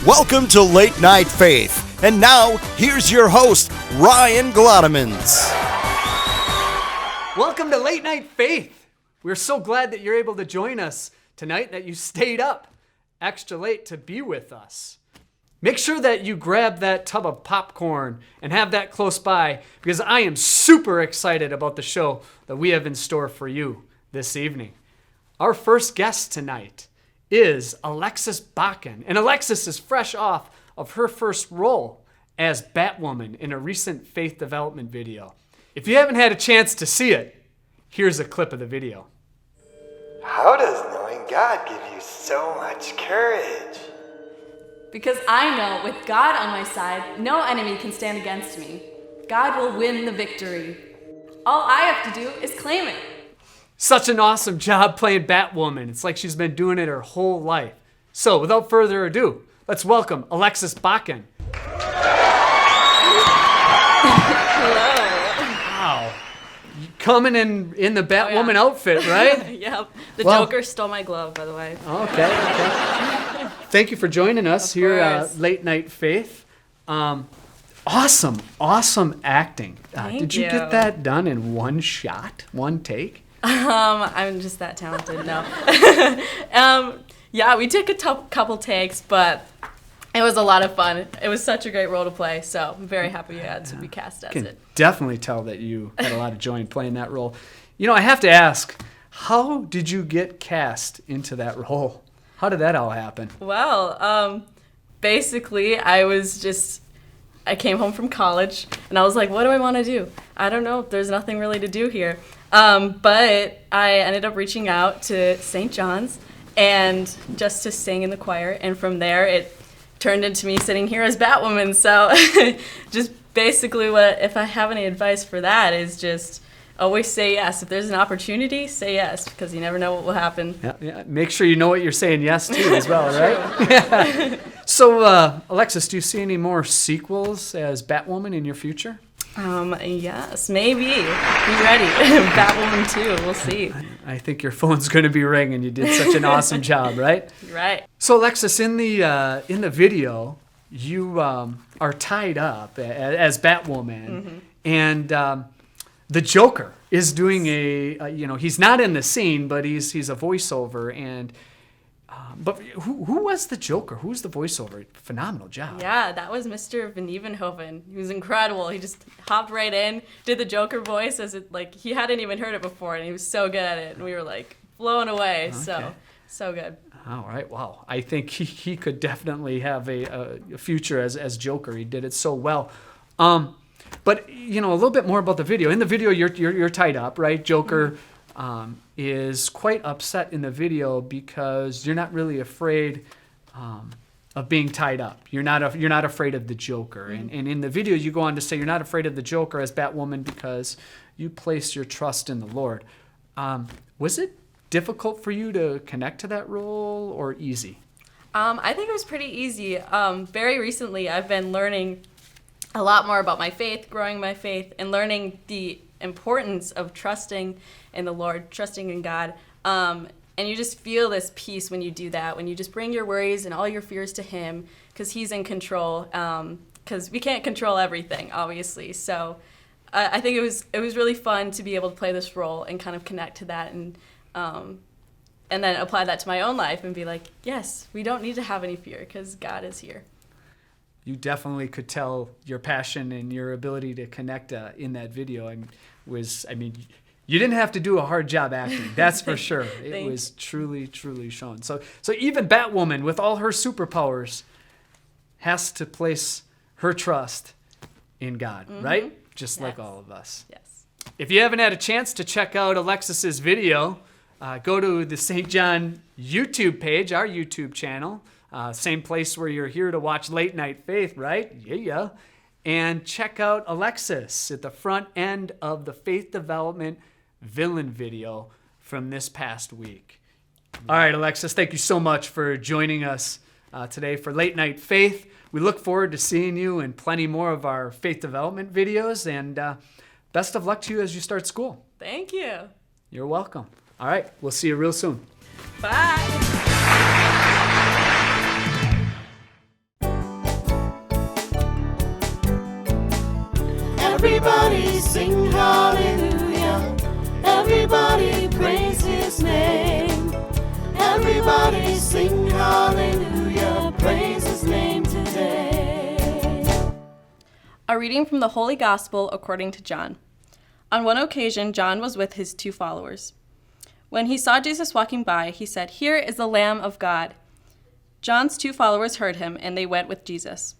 Welcome to Late Night Faith. And now, here's your host, Ryan Glottemans. Welcome to Late Night Faith. We're so glad that you're able to join us tonight, that you stayed up extra late to be with us. Make sure that you grab that tub of popcorn and have that close by, because I am super excited about the show that we have in store for you this evening. Our first guest tonight is Alexis Bakken. And Alexis is fresh off of her first role as Batwoman in a recent faith development video. If you haven't had a chance to see it, here's a clip of the video. How does knowing God give you so much courage? Because I know with God on my side, no enemy can stand against me. God will win the victory. All I have to do is claim it. Such an awesome job playing Batwoman. It's like she's been doing it her whole life. So, without further ado, let's welcome Alexis Bakken. Hello. Wow. Coming in the Batwoman outfit, right? Yep. The Joker stole my glove, by the way. Okay. Thank you for joining us here at Late Night Faith. Awesome acting. Did you get that done in one shot, one take? I'm just that talented, no. Yeah, we took a couple takes, but it was a lot of fun. It was such a great role to play, so I'm very happy you had to be cast as it. Definitely tell that you had a lot of joy in playing that role. You know, I have to ask, how did you get cast into that role? How did that all happen? Well, basically, I came home from college, and I was like, what do I want to do? I don't know. There's nothing really to do here. But I ended up reaching out to St. John's and just to sing in the choir. And from there, it turned into me sitting here as Batwoman. So just basically if I have any advice for that is just always say yes. If there's an opportunity, say yes, because you never know what will happen. Yeah. Make sure you know what you're saying yes to as well, right? Yeah. So, Alexis, do you see any more sequels as Batwoman in your future? Yes, maybe. Be ready. Batwoman 2, we'll see. I think your phone's going to be ringing. You did such an awesome job, right? Right. So, Alexis, in the video, you are tied up as Batwoman, and the Joker is doing he's not in the scene, but he's a voiceover, and but who was the Joker? Who's the voiceover? Phenomenal job. Yeah, that was Mr. Van Evenhoven. He was incredible. He just hopped right in, did the Joker voice he hadn't even heard it before, and he was so good at it, and we were like blown away. Okay. So good. All right, wow. I think he could definitely have a future as Joker. He did it so well. But a little bit more about the video. In the video, you're tied up, right? Joker is quite upset in the video because you're not really afraid of being tied up. You're not afraid of the Joker. And in the video, you go on to say you're not afraid of the Joker as Batwoman because you place your trust in the Lord. Was it difficult for you to connect to that role, or easy? I think it was pretty easy. Very recently, I've been learning a lot more about my faith, growing my faith, and learning the importance of trusting in the Lord, trusting in God. And you just feel this peace when you do that, when you just bring your worries and all your fears to Him, because He's in control. Because we can't control everything, obviously. So I think it was really fun to be able to play this role and kind of connect to that, and then apply that to my own life and be like, yes, we don't need to have any fear because God is here. You definitely could tell your passion and your ability to connect in that video. You didn't have to do a hard job acting, that's for sure. It was truly, truly shown. So even Batwoman, with all her superpowers, has to place her trust in God, right? Just like all of us. Yes. If you haven't had a chance to check out Alexis's video, go to the St. John YouTube page, our YouTube channel. Same place where you're here to watch Late Night Faith, right? Yeah. And check out Alexis at the front end of the Faith Development Villain video from this past week. All right, Alexis, thank you so much for joining us today for Late Night Faith. We look forward to seeing you in plenty more of our Faith Development videos, and best of luck to you as you start school. Thank you. You're welcome. All right, we'll see you real soon. Bye. Everybody sing hallelujah. Everybody praise his name. Everybody sing hallelujah. Praise his name today. A reading from the Holy Gospel according to John. On one occasion, John was with his 2 followers. When he saw Jesus walking by, he said, "Here is the Lamb of God." John's 2 followers heard him, and they went with Jesus.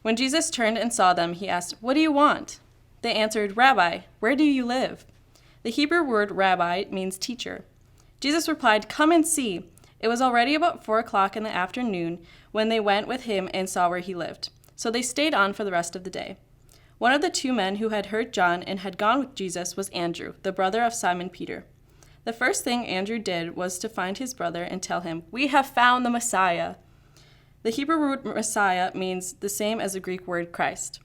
When Jesus turned and saw them, he asked, "What do you want?" They answered, "Rabbi, where do you live?" The Hebrew word rabbi means teacher. Jesus replied, "Come and see." It was already about 4:00 in the afternoon when they went with him and saw where he lived. So they stayed on for the rest of the day. One of the 2 men who had heard John and had gone with Jesus was Andrew, the brother of Simon Peter. The first thing Andrew did was to find his brother and tell him, "We have found the Messiah." The Hebrew word Messiah means the same as the Greek word Christ.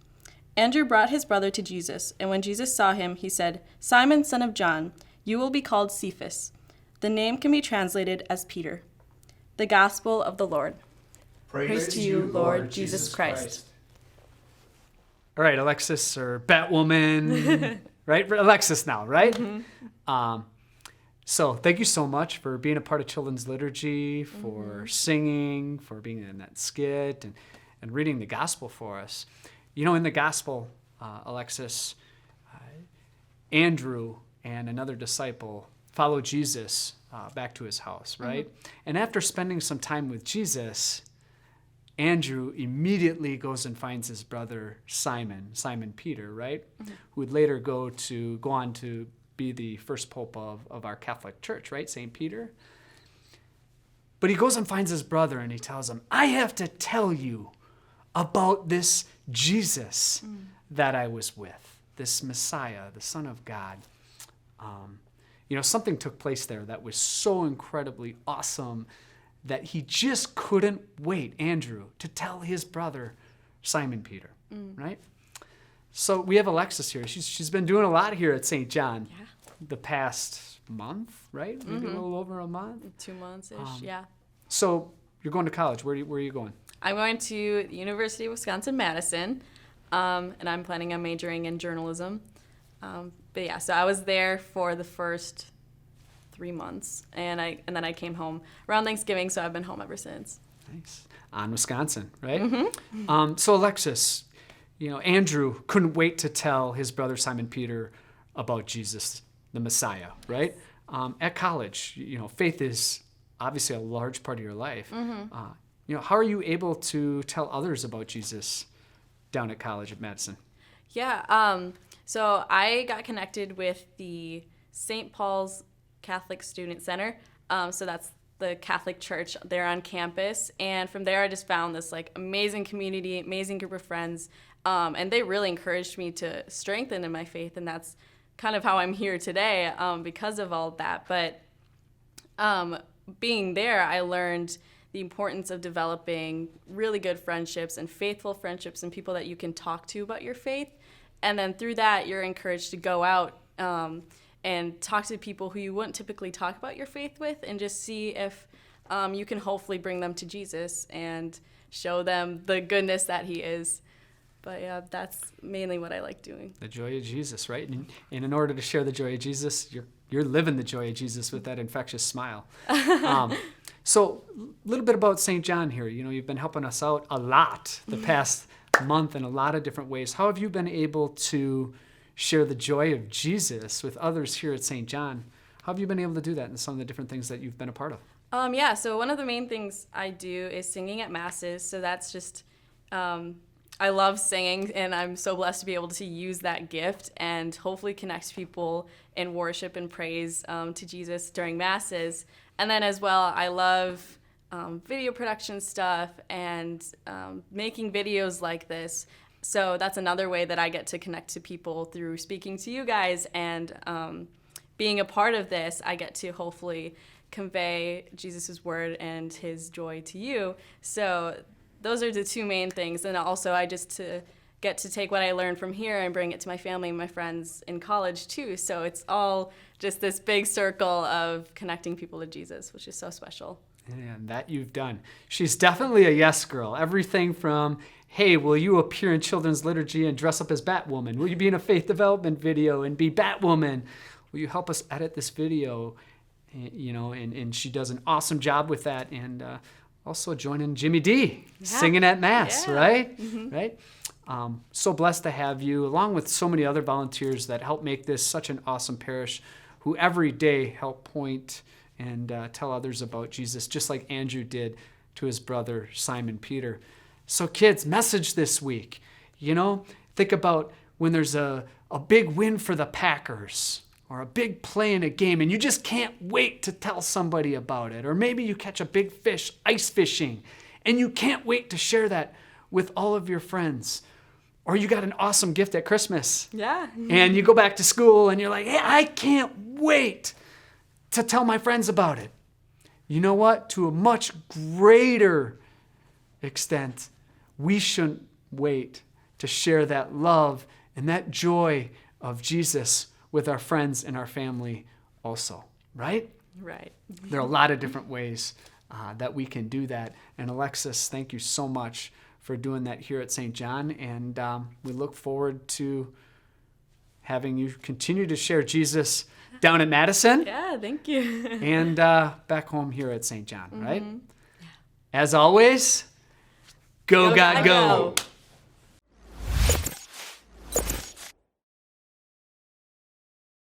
Andrew brought his brother to Jesus, and when Jesus saw him, he said, "Simon, son of John, you will be called Cephas." The name can be translated as Peter. The Gospel of the Lord. Praise to you, Lord Jesus Christ. All right, Alexis or Batwoman, right? Alexis now, right? So thank you so much for being a part of Children's Liturgy, for singing, for being in that skit, and reading the gospel for us. You know, in the gospel, Alexis, Andrew and another disciple follow Jesus back to his house, right? And after spending some time with Jesus, Andrew immediately goes and finds his brother Simon Peter, right? Who would later go on to be the first pope of our Catholic Church, right? St. Peter. But he goes and finds his brother and he tells him, "I have to tell you about this Jesus that I was with, this Messiah, the Son of God." Something took place there that was so incredibly awesome that he just couldn't wait, Andrew, to tell his brother, Simon Peter, right? So we have Alexis here. She's been doing a lot here at St. John the past month, right? Maybe a little over a month. 2 months-ish, yeah. So you're going to college. Where are you going? I'm going to the University of Wisconsin-Madison, and I'm planning on majoring in journalism. But yeah, so I was there for the first 3 months, and then I came home around Thanksgiving, so I've been home ever since. Nice. On Wisconsin, right? So Alexis, Andrew couldn't wait to tell his brother Simon Peter about Jesus, the Messiah, right? At college, faith is obviously a large part of your life. How are you able to tell others about Jesus down at college at Madison? Yeah, so I got connected with the St. Paul's Catholic Student Center. So that's the Catholic church there on campus. And from there, I just found this amazing community, amazing group of friends. And they really encouraged me to strengthen in my faith. And that's kind of how I'm here today because of all of that. But being there, I learned the importance of developing really good friendships and faithful friendships and people that you can talk to about your faith. And then through that, you're encouraged to go out and talk to people who you wouldn't typically talk about your faith with and just see if you can hopefully bring them to Jesus and show them the goodness that he is. But yeah, that's mainly what I like doing. The joy of Jesus, right? And in order to share the joy of Jesus, you're living the joy of Jesus with that infectious smile. So a little bit about St. John here. You've been helping us out a lot the past month in a lot of different ways. How have you been able to share the joy of Jesus with others here at St. John? How have you been able to do that in some of the different things that you've been a part of? So one of the main things I do is singing at masses. So that's just, I love singing, and I'm so blessed to be able to use that gift and hopefully connect people in worship and praise to Jesus during masses. And then as well, I love video production stuff and making videos like this. So that's another way that I get to connect to people through speaking to you guys, and being a part of this, I get to hopefully convey Jesus' word and his joy to you. So those are the two main things. And also I just to get to take what I learned from here and bring it to my family and my friends in college too. So it's all just this big circle of connecting people to Jesus, which is so special. And that you've done. She's definitely a yes girl. Everything from, hey, will you appear in children's liturgy and dress up as Batwoman? Will you be in a faith development video and be Batwoman? Will you help us edit this video? And she does an awesome job with that. And also joining Jimmy D, singing at Mass, right? Mm-hmm. Right? So blessed to have you, along with so many other volunteers that help make this such an awesome parish, who every day help point and tell others about Jesus, just like Andrew did to his brother Simon Peter. So kids, message this week. Think about when there's a big win for the Packers or a big play in a game and you just can't wait to tell somebody about it. Or maybe you catch a big fish ice fishing and you can't wait to share that with all of your friends. Or you got an awesome gift at Christmas. Yeah. And you go back to school and you're like, hey, I can't wait to tell my friends about it. You know what? To a much greater extent, we shouldn't wait to share that love and that joy of Jesus with our friends and our family also, right? Right. There are a lot of different ways that we can do that. And Alexis, thank you so much for doing that here at St. John. And we look forward to having you continue to share Jesus down at Madison. Yeah, thank you. And back home here at St. John, right? As always, go God, go.